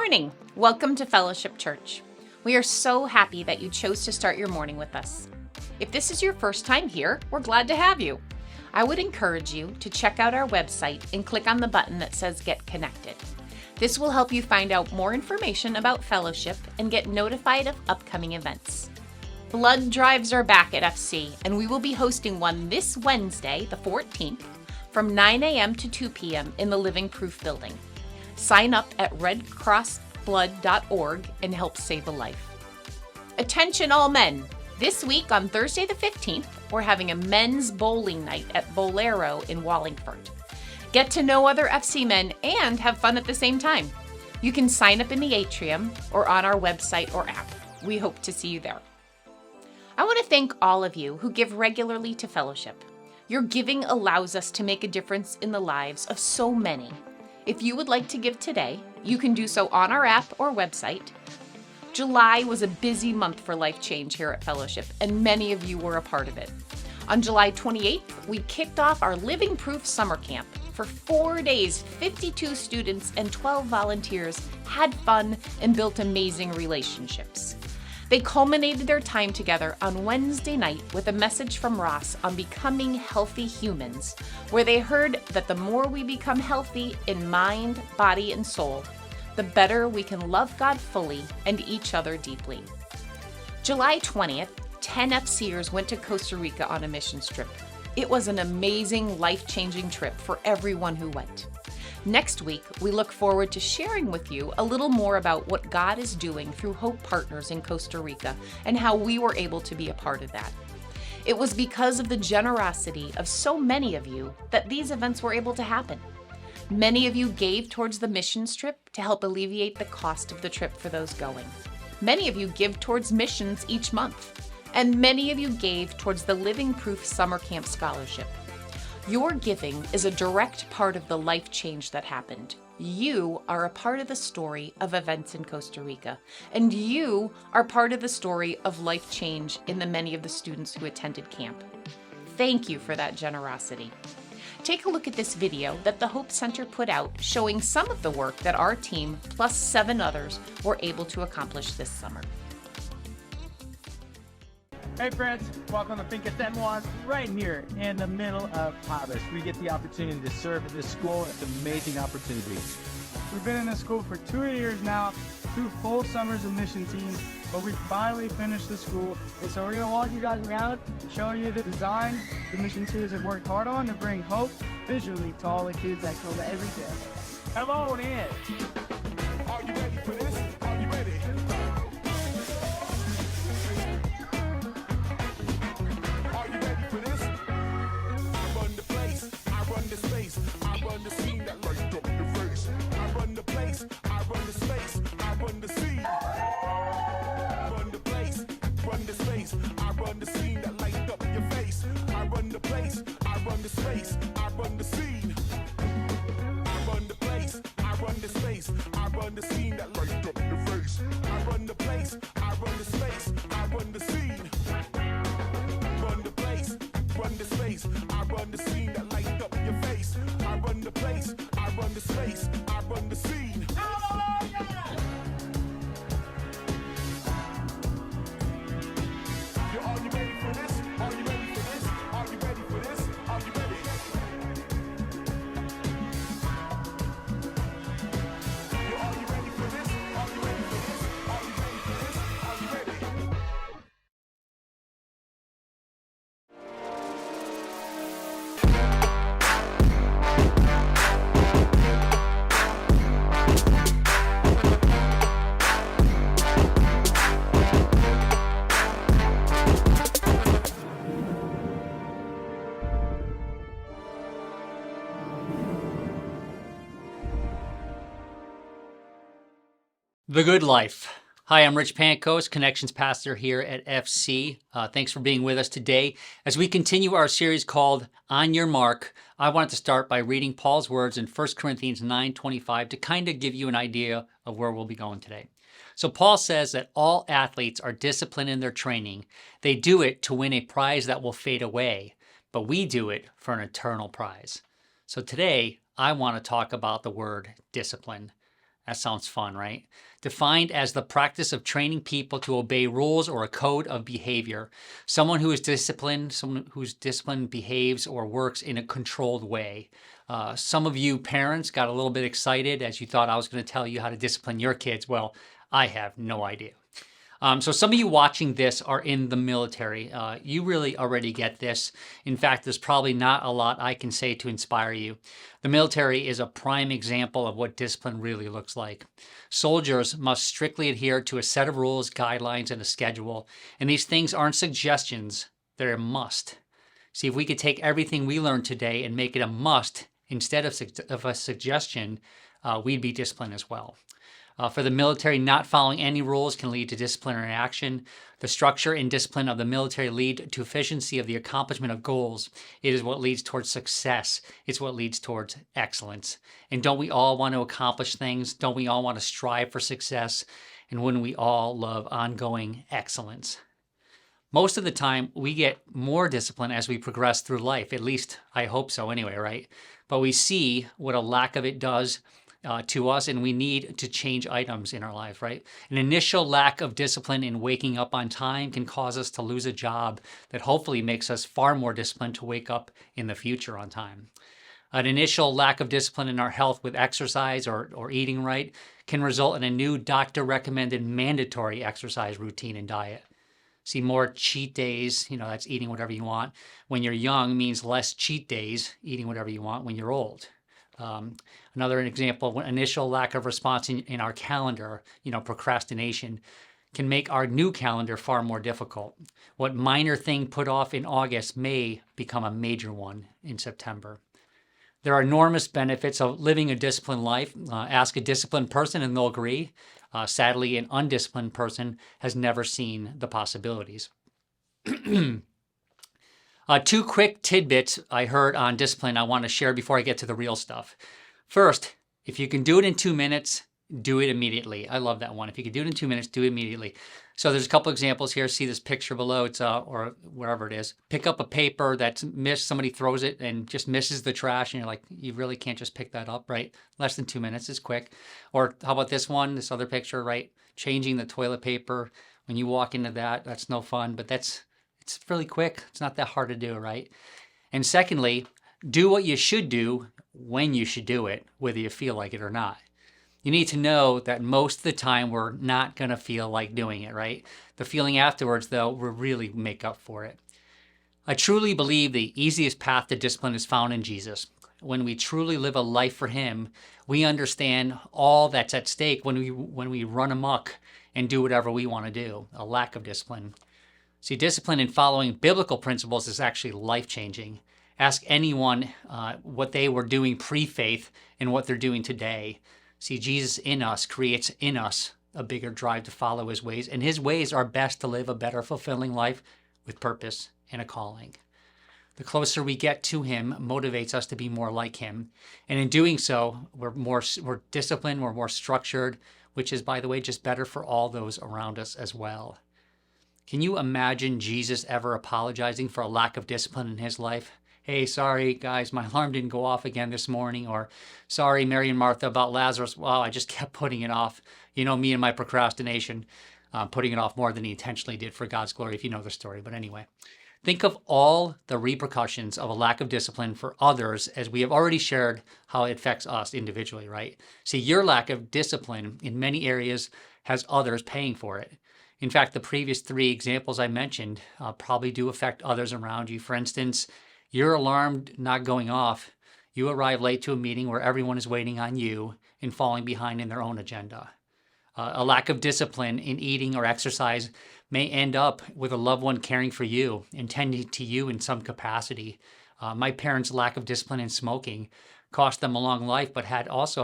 morning. Welcome to Fellowship Church. We are so happy that you chose to start your morning with us. If this is your first time here, we're glad to have you. I would encourage you to check out our website and click on the button that says Get Connected. This will help you find out more information about Fellowship and get notified of upcoming events. Blood drives are back at FC, and we will be hosting one this Wednesday, the 14th, from 9 a.m. to 2 p.m. in the Living Proof building. Sign up at redcrossblood.org and help save a life. Attention all men! This week on Thursday the 15th, we're having a men's bowling night at Bolero in Wallingford. Get to know other FC men and have fun at the same time. You can sign up in the atrium or on our website or app. We hope to see you there. I want to thank all of you who give regularly to Fellowship. Your giving allows us to make a difference in the lives of so many. If you would like to give today, you can do so on our app or website. July was a busy month for life change here at Fellowship, and many of you were a part of it. On July 28th, we kicked off our Living Proof Summer Camp. For 4 days, 52 students and 12 volunteers had fun and built amazing relationships. They culminated their time together on Wednesday night with a message from Ross on becoming healthy humans, where they heard that the more we become healthy in mind, body, and soul, the better we can love God fully and each other deeply. July 20th, 10 FCers went to Costa Rica on a missions trip. It was an amazing, life-changing trip for everyone who went. Next week, we look forward to sharing with you a little more about what God is doing through Hope Partners in Costa Rica and how we were able to be a part of that. It was because of the generosity of so many of you that these events were able to happen. Many of you gave towards the missions trip to help alleviate the cost of the trip for those going. Many of you give towards missions each month, and many of you gave towards the Living Proof Summer Camp Scholarship. Your giving is a direct part of the life change that happened. You are a part of the story of events in Costa Rica, and you are part of the story of life change in the many of the students who attended camp. Thank you for that generosity. Take a look at this video that the Hope Center put out showing some of the work that our team, plus 7 others, were able to accomplish this summer. Hey friends, welcome to Finca San Juan, right here in the middle of harvest. We get the opportunity to serve at this school. It's an amazing opportunity. We've been in this school for 2 years now, 2 full summers of mission teams, but we finally finished the school. And so we're gonna walk you guys around, show you the design the mission teams have worked hard on to bring hope visually to all the kids that come every day. Come on in. Are you ready for this? Are you ready? Are you ready for this? I run the place, I run the space, I run the scene that light up your face. I run the place, I run the space, I run the scene. Run the place, run the space, I run the scene that light up your face. I run the place, I run the space, I run the scene. I run the place, I run the space, I run the scene that light up your face. I run the place, I run the space, I run the scene. Run the place, run the space, I run the scene that light up your face. I run the place, I run the space, I run the scene. Are you ready for this? Are you ready for this? Are you ready for this? Are you ready? Are you ready for this? Are you ready for this? Are you ready for this? Are you ready? The Good Life. Hi, I'm Rich Pankos, Connections Pastor here at FC. Thanks for being with us today. As we continue our series called On Your Mark, I wanted to start by reading Paul's words in 1 Corinthians 9:25 to kind of give you an idea of where we'll be going today. So Paul says that all athletes are disciplined in their training. They do it to win a prize that will fade away, but we do it for an eternal prize. So today, I want to talk about the word discipline. That sounds fun, right? Defined as the practice of training people to obey rules or a code of behavior. Someone who is disciplined, someone who's disciplined behaves or works in a controlled way. Some of you parents got a little bit excited as you thought I was going to tell you how to discipline your kids. Well, I have no idea. So some of you watching this are in the military. You really already get this. In fact, there's probably not a lot I can say to inspire you. The military is a prime example of what discipline really looks like. Soldiers must strictly adhere to a set of rules, guidelines, and a schedule. And these things aren't suggestions, they're a must. See, if we could take everything we learned today and make it a must instead of a suggestion, we'd be disciplined as well. For the military, not following any rules can lead to disciplinary action. The structure and discipline of the military lead to efficiency of the accomplishment of goals. It is what leads towards success. It's what leads towards excellence. And don't we all want to accomplish things? Don't we all want to strive for success? And wouldn't we all love ongoing excellence? Most of the time, we get more discipline as we progress through life. At least I hope so anyway, right? But we see what a lack of it does to us, and we need to change items in our life, right? An initial lack of discipline in waking up on time can cause us to lose a job that hopefully makes us far more disciplined to wake up in the future on time. An initial lack of discipline in our health with exercise or eating right can result in a new doctor-recommended mandatory exercise routine and diet. See, more cheat days, that's eating whatever you want. When you're young means less cheat days, eating whatever you want when you're old. Another example, initial lack of response in our calendar, procrastination, can make our new calendar far more difficult. What minor thing put off in August may become a major one in September. There are enormous benefits of living a disciplined life. Ask a disciplined person and they'll agree. Sadly, an undisciplined person has never seen the possibilities. Two quick tidbits I heard on discipline I want to share before I get to the real stuff. First, if you can do it in 2 minutes, do it immediately. I love that one. If you can do it in 2 minutes, do it immediately. So there's a couple examples here. See this picture below, it's or wherever it is. Pick up a paper that's missed, somebody throws it and just misses the trash, and you're like, you really can't just pick that up, right? Less than 2 minutes is quick. Or how about this one, this other picture, right? Changing the toilet paper. When you walk into that, that's no fun, but it's really quick. It's not that hard to do, right? And secondly, do what you should do when you should do it, whether you feel like it or not. You need to know that most of the time we're not going to feel like doing it, right? The feeling afterwards, though, will really make up for it. I truly believe the easiest path to discipline is found in Jesus. When we truly live a life for Him, we understand all that's at stake when we run amok and do whatever we want to do, a lack of discipline. See, discipline in following biblical principles is actually life-changing. Ask anyone what they were doing pre-faith and what they're doing today. See, Jesus in us creates in us a bigger drive to follow His ways, and His ways are best to live a better, fulfilling life with purpose and a calling. The closer we get to Him motivates us to be more like Him, and in doing so, we're disciplined, we're more structured, which is, by the way, just better for all those around us as well. Can you imagine Jesus ever apologizing for a lack of discipline in His life? Hey, sorry, guys, my alarm didn't go off again this morning. Or, sorry, Mary and Martha, about Lazarus. Wow, I just kept putting it off. Me and my procrastination, putting it off more than He intentionally did for God's glory, if you know the story. But anyway, think of all the repercussions of a lack of discipline for others, as we have already shared how it affects us individually, right? See, your lack of discipline in many areas has others paying for it. In fact, the previous 3 examples I mentioned probably do affect others around you. For instance, your alarm not going off, you arrive late to a meeting where everyone is waiting on you and falling behind in their own agenda. A lack of discipline in eating or exercise may end up with a loved one caring for you and tending to you in some capacity. My parents' lack of discipline in smoking cost them a long life, but had us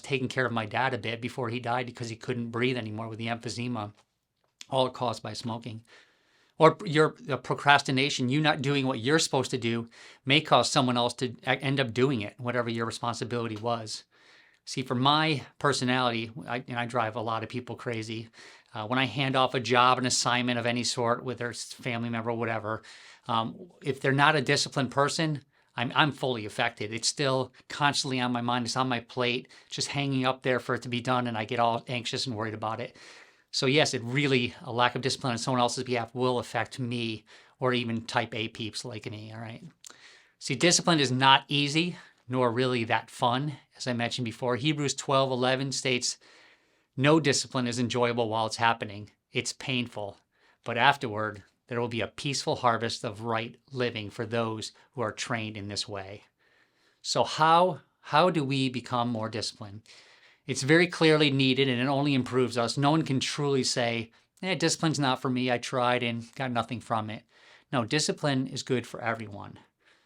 taking care of my dad a bit before he died because he couldn't breathe anymore with the emphysema, all caused by smoking. Or your procrastination, you not doing what you're supposed to do, may cause someone else to end up doing it, whatever your responsibility was. See, for my personality, I drive a lot of people crazy. When I hand off a job, an assignment of any sort, whether it's family member or whatever, if they're not a disciplined person, I'm fully affected. It's still constantly on my mind. It's on my plate, just hanging up there for it to be done, and I get all anxious and worried about it. So yes, it really, a lack of discipline on someone else's behalf will affect me or even type A peeps like me, all right? See, discipline is not easy, nor really that fun. As I mentioned before, Hebrews 12:11 states, no discipline is enjoyable while it's happening. It's painful, but afterward, there will be a peaceful harvest of right living for those who are trained in this way. So how do we become more disciplined? It's very clearly needed, and it only improves us. No one can truly say, discipline's not for me. I tried and got nothing from it. No, discipline is good for everyone.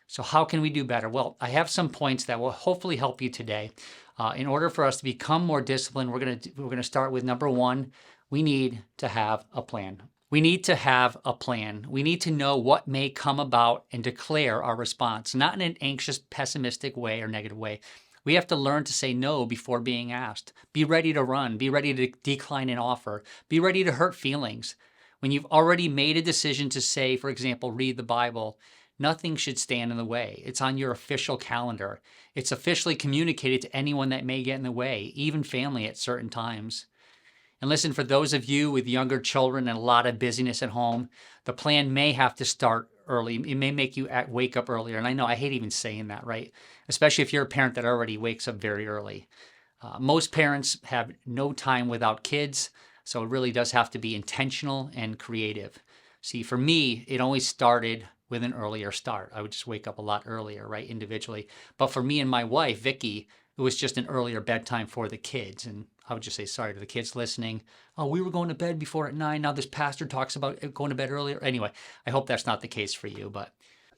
So how can we do better? Well, I have some points that will hopefully help you today. In order for us to become more disciplined, we're going to start with number one. We need to have a plan. We need to have a plan. We need to know what may come about and declare our response, not in an anxious, pessimistic way or negative way. We have to learn to say no before being asked. Be ready to run. Be ready to decline an offer. Be ready to hurt feelings. When you've already made a decision to say, for example, read the Bible, nothing should stand in the way. It's on your official calendar. It's officially communicated to anyone that may get in the way, even family at certain times. And listen, for those of you with younger children and a lot of busyness at home, the plan may have to start early. It may make you wake up earlier. And I know I hate even saying that, right? Especially if you're a parent that already wakes up very early. Most parents have no time without kids, so it really does have to be intentional and creative. See, for me, it always started with an earlier start. I would just wake up a lot earlier, right, individually. But for me and my wife, Vicky, it was just an earlier bedtime for the kids. And I would just say sorry to the kids listening. Oh, we were going to bed before at 9. Now this pastor talks about going to bed earlier. Anyway, I hope that's not the case for you.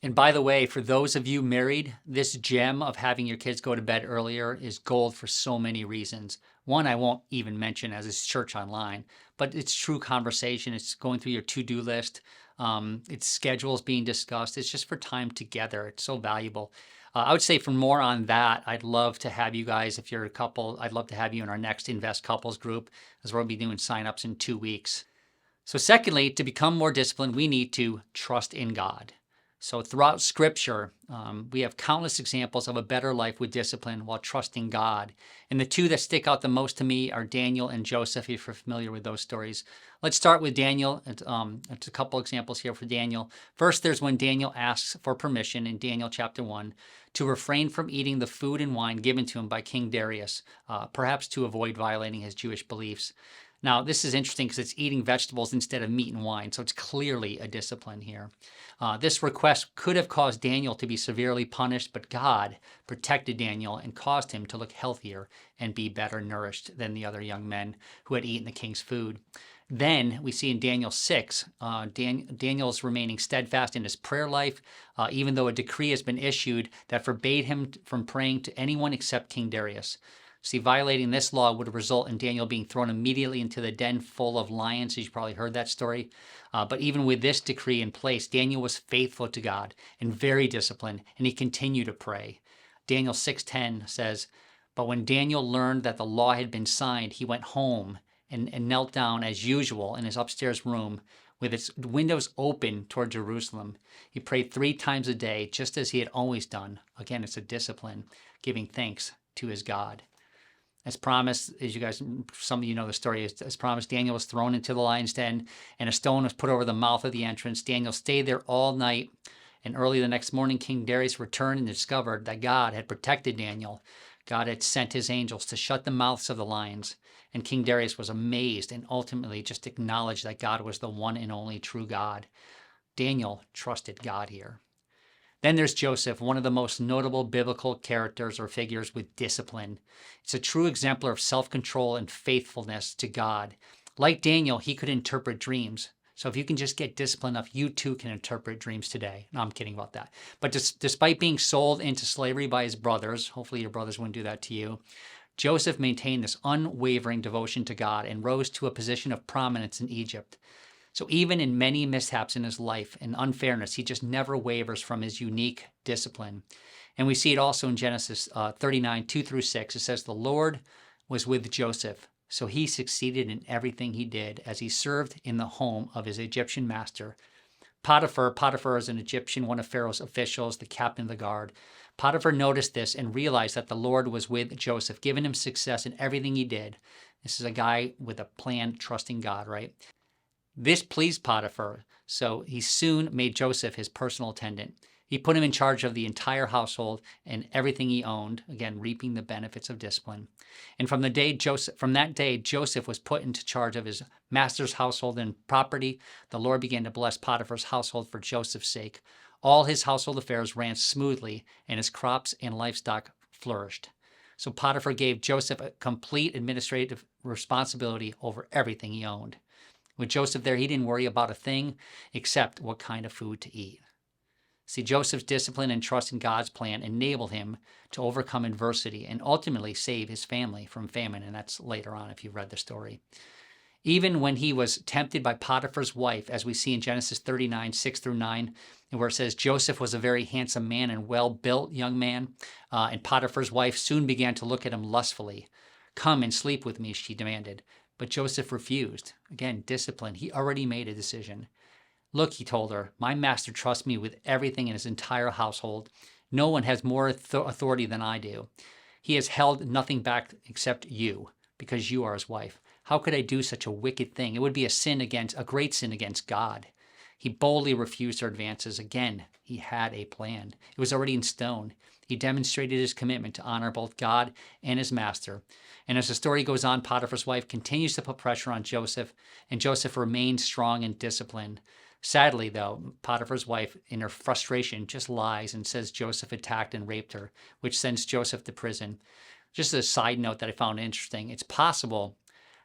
And by the way, for those of you married, this gem of having your kids go to bed earlier is gold for so many reasons. One, I won't even mention as it's church online, but it's true conversation. It's going through your to-do list. It's schedules being discussed. It's just for time together. It's so valuable. I would say for more on that, I'd love to have you guys, if you're a couple, I'd love to have you in our next Invest Couples group, as we'll be doing signups in 2 weeks. So secondly, to become more disciplined, we need to trust in God. So throughout Scripture, we have countless examples of a better life with discipline while trusting God. And the two that stick out the most to me are Daniel and Joseph, if you're familiar with those stories. Let's start with Daniel. It's a couple examples here for Daniel. First, there's when Daniel asks for permission in Daniel chapter 1 to refrain from eating the food and wine given to him by King Darius, perhaps to avoid violating his Jewish beliefs. Now, this is interesting because it's eating vegetables instead of meat and wine, so it's clearly a discipline here. This request could have caused Daniel to be severely punished, but God protected Daniel and caused him to look healthier and be better nourished than the other young men who had eaten the king's food. Then we see in Daniel 6, Daniel's remaining steadfast in his prayer life, even though a decree has been issued that forbade him from praying to anyone except King Darius. See, violating this law would result in Daniel being thrown immediately into the den full of lions. You've probably heard that story. But even with this decree in place, Daniel was faithful to God and very disciplined, and he continued to pray. Daniel 6:10 says, "But when Daniel learned that the law had been signed, he went home and knelt down as usual in his upstairs room with its windows open toward Jerusalem. He prayed 3 times a day, just as he had always done." Again, it's a discipline, giving thanks to his God. As promised, as you guys, some of you know the story, as promised, Daniel was thrown into the lion's den and a stone was put over the mouth of the entrance. Daniel stayed there all night, and early the next morning, King Darius returned and discovered that God had protected Daniel. God had sent his angels to shut the mouths of the lions, and King Darius was amazed and ultimately just acknowledged that God was the one and only true God. Daniel trusted God here. Then there's Joseph, one of the most notable biblical characters or figures with discipline. It's a true exemplar of self-control and faithfulness to God. Like Daniel, he could interpret dreams. So if you can just get disciplined enough, you too can interpret dreams today. No, I'm kidding about that. But despite being sold into slavery by his brothers, hopefully your brothers wouldn't do that to you, Joseph maintained this unwavering devotion to God and rose to a position of prominence in Egypt. So even in many mishaps in his life and unfairness, he just never wavers from his unique discipline. And we see it also in Genesis 39, 2-6. It says, "The Lord was with Joseph, so he succeeded in everything he did as he served in the home of his Egyptian master. Potiphar is an Egyptian, one of Pharaoh's officials, the captain of the guard. Potiphar noticed this and realized that the Lord was with Joseph, giving him success in everything he did. This is a guy with a plan, trusting God, right? This pleased Potiphar, so he soon made Joseph his personal attendant. He put him in charge of the entire household and everything he owned, again, reaping the benefits of discipline. And from that day, Joseph was put into charge of his master's household and property. The Lord began to bless Potiphar's household for Joseph's sake. All his household affairs ran smoothly, and his crops and livestock flourished. So Potiphar gave Joseph a complete administrative responsibility over everything he owned. With Joseph there, he didn't worry about a thing except what kind of food to eat. See, Joseph's discipline and trust in God's plan enabled him to overcome adversity and ultimately save his family from famine, and that's later on if you've read the story. Even when he was tempted by Potiphar's wife, as we see in Genesis 39, 6-9, where it says Joseph was a very handsome man and well-built young man, and Potiphar's wife soon began to look at him lustfully. "Come and sleep with me," she demanded. But Joseph refused. Again, discipline. He already made a decision. "Look," he told her, "my master trusts me with everything in his entire household. No one has more authority than I do. He has held nothing back except you, because you are his wife. How could I do such a wicked thing? It would be a great sin against God." He boldly refused her advances. Again, he had a plan. It was already in stone. He demonstrated his commitment to honor both God and his master. And as the story goes on, Potiphar's wife continues to put pressure on Joseph, and Joseph remains strong and disciplined. Sadly, though, Potiphar's wife, in her frustration, just lies and says Joseph attacked and raped her, which sends Joseph to prison. Just a side note that I found interesting, it's possible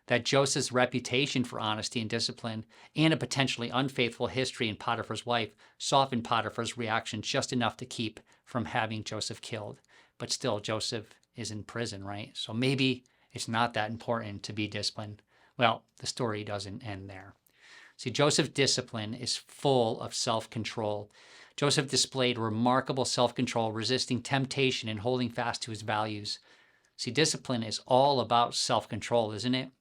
that Joseph's reputation for honesty and discipline and a potentially unfaithful history in Potiphar's wife softened Potiphar's reaction just enough to keep from having Joseph killed. But still, Joseph is in prison, right? So maybe it's not that important to be disciplined. Well, the story doesn't end there. See, Joseph's discipline is full of self-control. Joseph displayed remarkable self-control, resisting temptation and holding fast to his values. See, discipline is all about self-control, isn't it?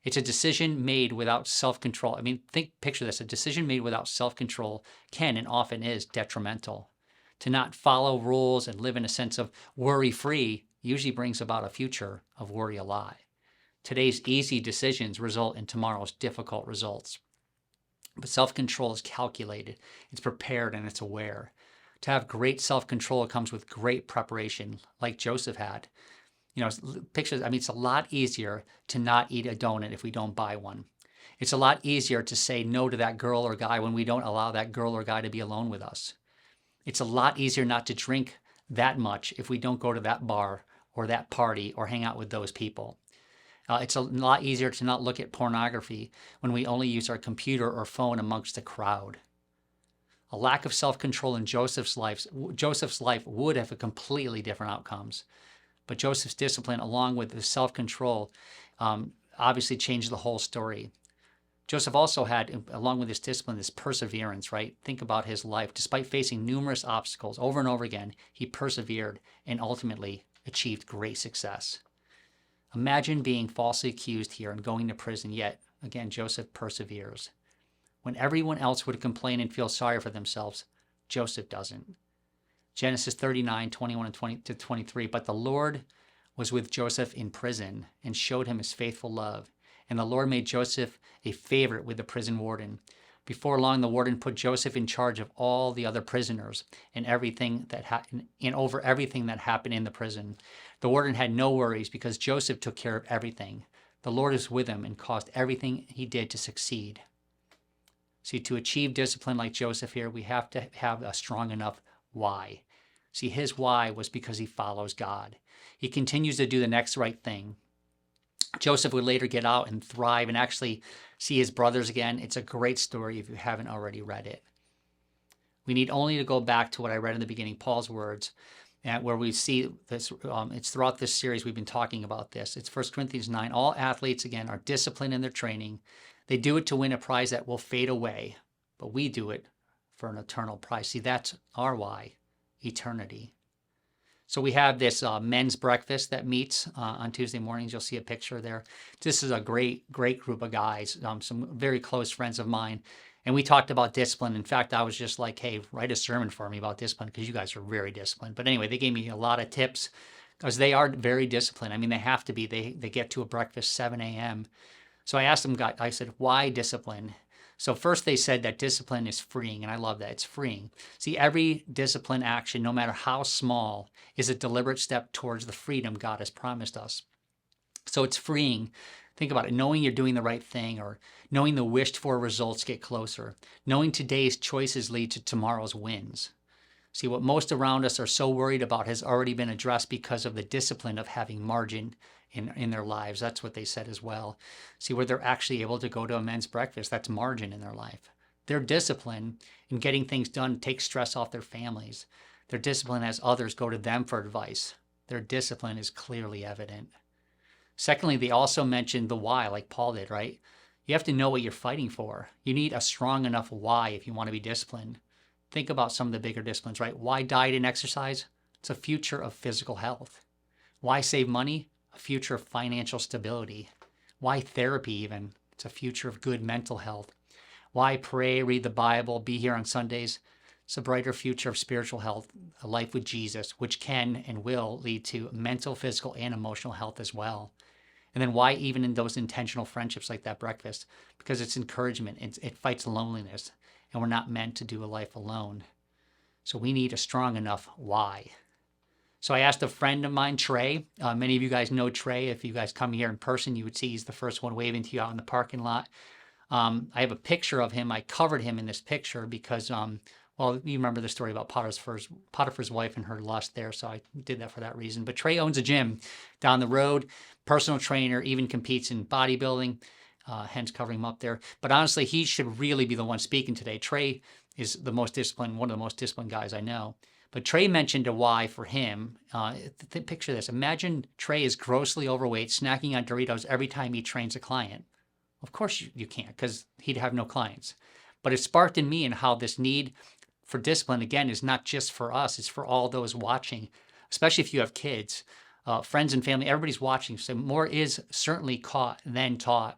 It's a decision made without self-control. I mean, picture this. A decision made without self-control can and often is detrimental. To not follow rules and live in a sense of worry-free usually brings about a future of worry-a-lot. Today's easy decisions result in tomorrow's difficult results. But self-control is calculated, it's prepared, and it's aware. To have great self-control comes with great preparation, like Joseph had. You know, it's a lot easier to not eat a donut if we don't buy one. It's a lot easier to say no to that girl or guy when we don't allow that girl or guy to be alone with us. It's a lot easier not to drink that much if we don't go to that bar or that party or hang out with those people. It's a lot easier to not look at pornography when we only use our computer or phone amongst a crowd. A lack of self-control in Joseph's life would have completely different outcomes. But Joseph's discipline, along with his self-control, obviously changed the whole story. Joseph also had, along with his discipline, this perseverance, right? Think about his life. Despite facing numerous obstacles over and over again, he persevered and ultimately achieved great success. Imagine being falsely accused here and going to prison, yet, again, Joseph perseveres. When everyone else would complain and feel sorry for themselves, Joseph doesn't. Genesis 39, 21 to 23, but the Lord was with Joseph in prison and showed him his faithful love. And the Lord made Joseph a favorite with the prison warden. Before long, the warden put Joseph in charge of all the other prisoners and over everything that happened in the prison. The warden had no worries because Joseph took care of everything. The Lord is with him and caused everything he did to succeed. See, to achieve discipline like Joseph here, we have to have a strong enough why. See, his why was because he follows God. He continues to do the next right thing. Joseph would later get out and thrive and actually see his brothers again. It's a great story if you haven't already read it. We need only to go back to what I read in the beginning, Paul's words, where we see this. It's throughout this series we've been talking about this. It's 1 Corinthians 9. All athletes, again, are disciplined in their training. They do it to win a prize that will fade away, but we do it for an eternal prize. See, that's our why, eternity. So we have this men's breakfast that meets on Tuesday mornings. You'll see a picture there. This is a great group of guys, some very close friends of mine. And we talked about discipline. In fact, I was just like, hey, write a sermon for me about discipline because you guys are very disciplined. But anyway, they gave me a lot of tips because they are very disciplined. I mean, they have to be. They get to a breakfast 7 a.m. So I asked them, I said, why discipline? So first they said that discipline is freeing, and I love that. It's freeing. See, every discipline action, no matter how small, is a deliberate step towards the freedom God has promised us. So it's freeing. Think about it. Knowing you're doing the right thing, or knowing the wished for results get closer. Knowing today's choices lead to tomorrow's wins. See, what most around us are so worried about has already been addressed because of the discipline of having margin in their lives. That's what they said as well. See, where they're actually able to go to a men's breakfast, that's margin in their life. Their discipline in getting things done takes stress off their families. Their discipline as others go to them for advice. Their discipline is clearly evident. Secondly, they also mentioned the why, like Paul did, right? You have to know what you're fighting for. You need a strong enough why if you want to be disciplined. Think about some of the bigger disciplines, right? Why diet and exercise? It's a future of physical health. Why save money? A future of financial stability. Why therapy even? It's a future of good mental health. Why pray, read the Bible, be here on Sundays? It's a brighter future of spiritual health, a life with Jesus, which can and will lead to mental, physical, and emotional health as well. And then why even in those intentional friendships like that breakfast? Because it's encouragement. It fights loneliness. And we're not meant to do a life alone. So we need a strong enough why. So I asked a friend of mine, Trey. Many of you guys know Trey. If you guys come here in person, you would see he's the first one waving to you out in the parking lot. I have a picture of him. I covered him in this picture because, well, you remember the story about Potiphar's wife and her lust there, so I did that for that reason. But Trey owns a gym down the road, personal trainer, even competes in bodybuilding, hence covering him up there. But honestly, he should really be the one speaking today. Trey is the most disciplined, one of the most disciplined guys I know. But Trey mentioned a why for him. Picture this. Imagine Trey is grossly overweight, snacking on Doritos every time he trains a client. Of course you can't, because he'd have no clients. But it sparked in me and how this need for discipline, again, is not just for us. It's for all those watching, especially if you have kids, friends and family. Everybody's watching. So more is certainly caught than taught.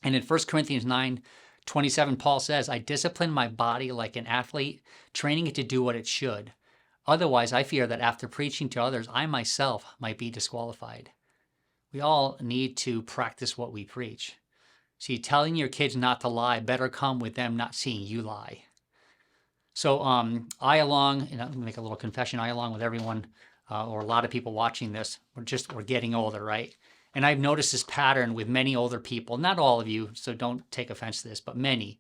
And in 1 Corinthians 9:27, Paul says, I discipline my body like an athlete, training it to do what it should. Otherwise, I fear that after preaching to others, I myself might be disqualified. We all need to practice what we preach. See, telling your kids not to lie better come with them not seeing you lie. So I'm going to make a little confession, I along with everyone, or a lot of people watching this, we're getting older, right? And I've noticed this pattern with many older people, not all of you, so don't take offense to this, but many.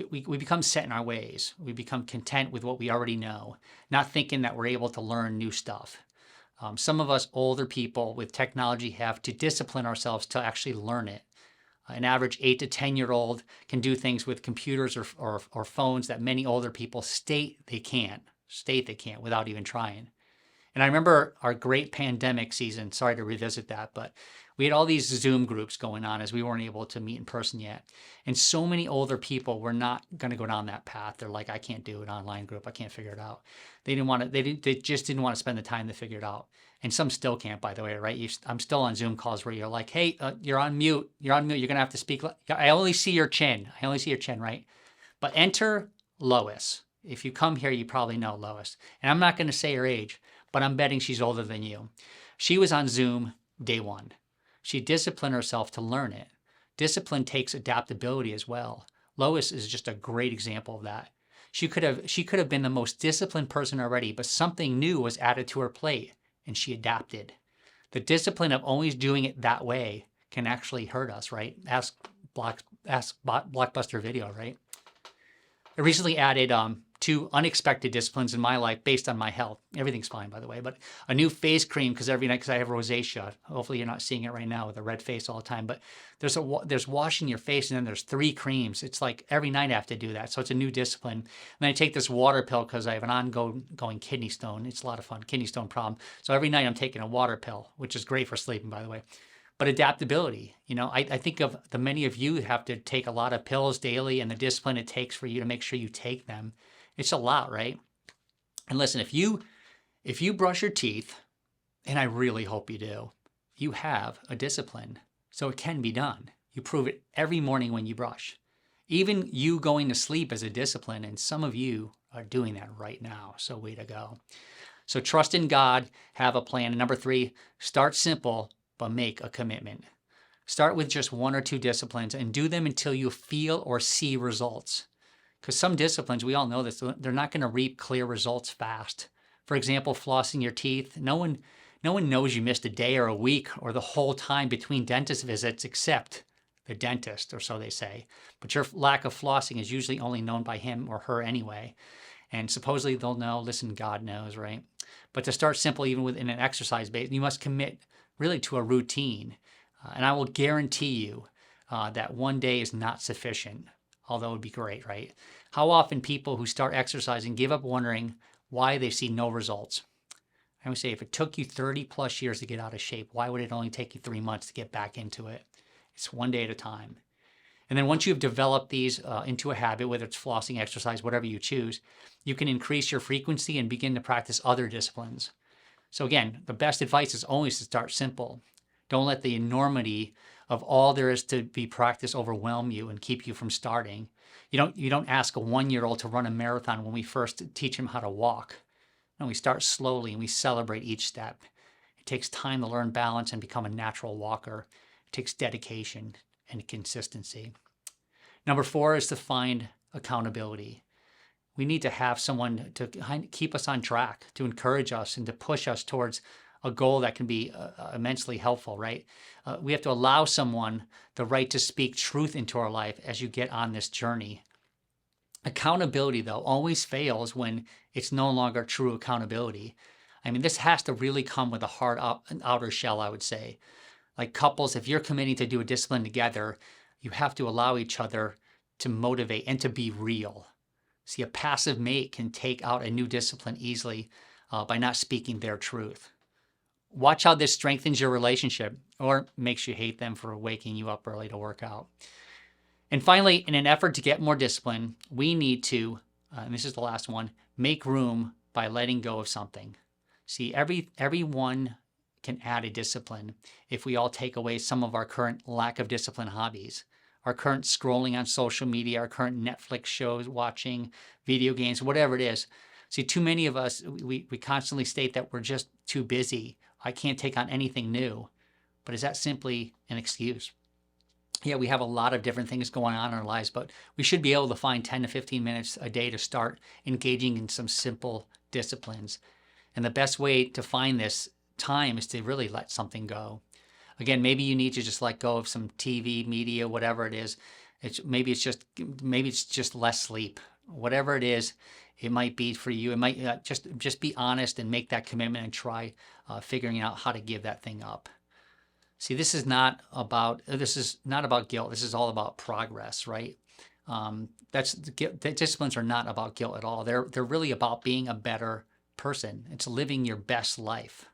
We become set in our ways. We become content with what we already know, not thinking that we're able to learn new stuff. Some of us older people with technology have to discipline ourselves to actually learn it. An average 8 to 10-year-old can do things with computers or phones that many older people state they can't without even trying. And I remember our great pandemic season, sorry to revisit that, but we had all these Zoom groups going on as we weren't able to meet in person yet. And so many older people were not going to go down that path. They're like, I can't do an online group. I can't figure it out. They just didn't want to spend the time to figure it out. And some still can't, by the way, right? I'm still on Zoom calls where you're like, hey, you're on mute. You're on mute. You're going to have to speak. I only see your chin. Right? But enter Lois. If you come here, you probably know Lois. And I'm not going to say her age, but I'm betting she's older than you. She was on Zoom day one. She disciplined herself to learn it. Discipline takes adaptability as well. Lois is just a great example of that. She could have been the most disciplined person already, but something new was added to her plate, and she adapted. The discipline of always doing it that way can actually hurt us, right? Ask Blockbuster Video, right? I recently added 2 unexpected disciplines in my life based on my health. Everything's fine, by the way, but a new face cream because every night, because I have rosacea. Hopefully you're not seeing it right now with a red face all the time, but there's washing your face and then there's 3 creams. It's like every night I have to do that. So it's a new discipline. And I take this water pill because I have an ongoing kidney stone. It's a lot of fun, kidney stone problem. So every night I'm taking a water pill, which is great for sleeping, by the way. But adaptability, I think of the many of you have to take a lot of pills daily and the discipline it takes for you to make sure you take them. It's a lot, right? And listen, if you brush your teeth, and I really hope you do, you have a discipline. So it can be done. You prove it every morning when you brush. Even you going to sleep is a discipline, and some of you are doing that right now. So way to go. So trust in God, have a plan. And number 3, start simple, but make a commitment. Start with just 1 or 2 disciplines and do them until you feel or see results. Because some disciplines, we all know this, they're not going to reap clear results fast. For example, flossing your teeth. No one knows you missed a day or a week or the whole time between dentist visits except the dentist, or so they say. But your lack of flossing is usually only known by him or her anyway. And supposedly they'll know. Listen, God knows, right? But to start simple, even within an exercise base, you must commit really to a routine. And I will guarantee you that one day is not sufficient, although it would be great, right? How often people who start exercising give up wondering why they see no results. I would say if it took you 30 plus years to get out of shape, why would it only take you 3 months to get back into it? It's one day at a time. And then once you've developed these into a habit, whether it's flossing, exercise, whatever you choose, you can increase your frequency and begin to practice other disciplines. So again, the best advice is always to start simple. Don't let the enormity of all there is to be practiced overwhelm you and keep you from starting. You don't ask a 1-year-old to run a marathon when we first teach him how to walk. No, we start slowly and we celebrate each step. It takes time to learn balance and become a natural walker. It takes dedication and consistency. Number 4 is to find accountability. We need to have someone to keep us on track, to encourage us and to push us towards a goal that can be immensely helpful, right? We have to allow someone the right to speak truth into our life as you get on this journey. Accountability, though, always fails when it's no longer true accountability. I mean, this has to really come with a hard outer shell, I would say. Like couples, if you're committing to do a discipline together, you have to allow each other to motivate and to be real. See, a passive mate can take out a new discipline easily by not speaking their truth. Watch how this strengthens your relationship or makes you hate them for waking you up early to work out. And finally, in an effort to get more discipline, we need to, and this is the last one, make room by letting go of something. See, everyone can add a discipline if we all take away some of our current lack of discipline hobbies, our current scrolling on social media, our current Netflix shows, watching video games, whatever it is. See, too many of us, we constantly state that we're just too busy. I can't take on anything new. But is that simply an excuse? Yeah, we have a lot of different things going on in our lives, but we should be able to find 10 to 15 minutes a day to start engaging in some simple disciplines. And the best way to find this time is to really let something go. Again, maybe you need to just let go of some TV, media, whatever it is. Maybe it's just less sleep. Whatever it is, it might be for you. It might just be honest and make that commitment and try figuring out how to give that thing up. See, this is not about guilt. This is all about progress, right? The disciplines are not about guilt at all. They're really about being a better person. It's living your best life.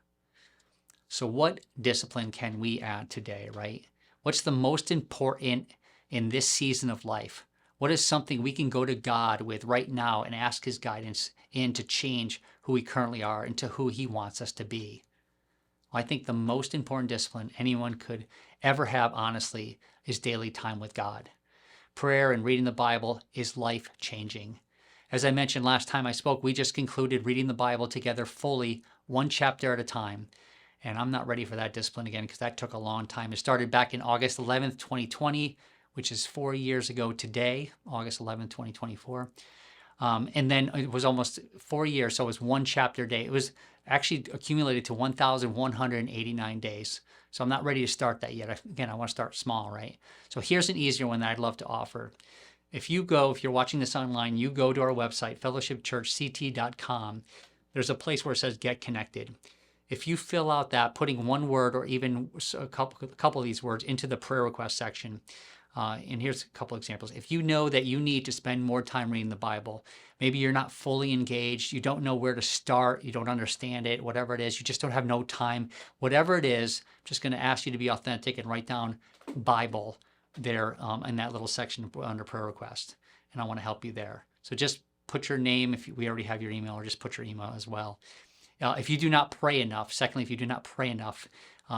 So what discipline can we add today, right? What's the most important in this season of life? What is something we can go to God with right now and ask his guidance in to change who we currently are into who he wants us to be? I think the most important discipline anyone could ever have, honestly, is daily time with God. Prayer and reading the Bible is life-changing. As I mentioned last time I spoke, we just concluded reading the Bible together fully, one chapter at a time. And I'm not ready for that discipline again because that took a long time. It started back in August 11th, 2020, which is 4 years ago today, August 11th, 2024. And then it was almost 4 years, so it was one chapter a day. It was actually accumulated to 1,189 days. So I'm not ready to start that yet. Again, I want to start small, right? So here's an easier one that I'd love to offer. If you're watching this online, you go to our website, fellowshipchurchct.com. There's a place where it says Get Connected. If you fill out that, putting one word or even a couple of these words into the prayer request section, and here's a couple examples. If you know that you need to spend more time reading the Bible, maybe you're not fully engaged, you don't know where to start, you don't understand it, whatever it is, you just don't have no time, whatever it is, I'm just going to ask you to be authentic and write down Bible there in that little section under prayer request. And I want to help you there. So just put your name, if we already have your email, or just put your email as well. If you do not pray enough,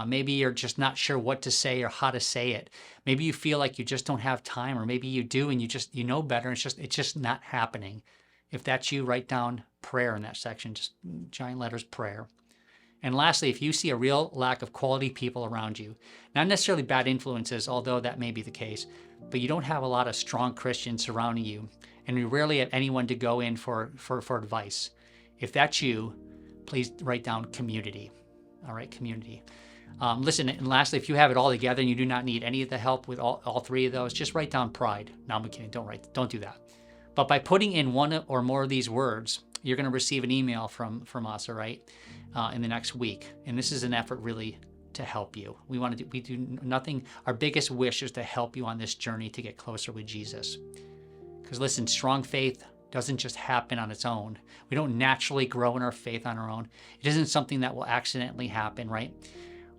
Maybe you're just not sure what to say or how to say it. Maybe you feel like you just don't have time, or maybe you do and you know better. And it's just not happening. If that's you, write down prayer in that section, just giant letters prayer. And lastly, if you see a real lack of quality people around you, not necessarily bad influences, although that may be the case, but you don't have a lot of strong Christians surrounding you, and you rarely have anyone to go in for advice. If that's you, please write down community. All right, community. Listen, and lastly, if you have it all together and you do not need any of the help with all three of those, just write down pride. No, I'm kidding. Don't do that. But by putting in one or more of these words, you're going to receive an email from us, all right, in the next week. And this is an effort really to help you. We do nothing. Our biggest wish is to help you on this journey to get closer with Jesus. Because listen, strong faith doesn't just happen on its own. We don't naturally grow in our faith on our own. It isn't something that will accidentally happen, right?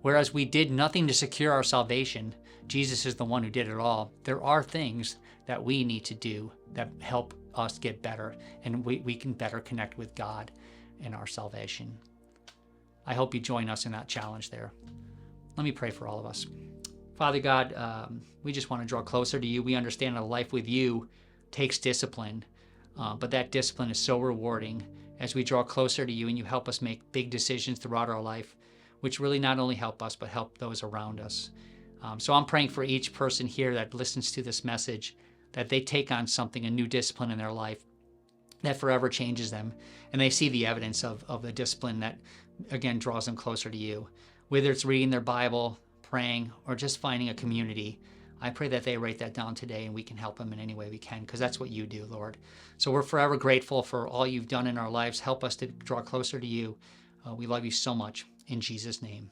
Whereas we did nothing to secure our salvation, Jesus is the one who did it all. There are things that we need to do that help us get better, and we can better connect with God in our salvation. I hope you join us in that challenge there. Let me pray for all of us. Father God, we just want to draw closer to you. We understand that a life with you takes discipline, but that discipline is so rewarding as we draw closer to you and you help us make big decisions throughout our life, which really not only help us, but help those around us. So I'm praying for each person here that listens to this message, that they take on something, a new discipline in their life that forever changes them, and they see the evidence of the discipline that, again, draws them closer to you. Whether it's reading their Bible, praying, or just finding a community, I pray that they write that down today and we can help them in any way we can, because that's what you do, Lord. So we're forever grateful for all you've done in our lives. Help us to draw closer to you. We love you so much. In Jesus' name.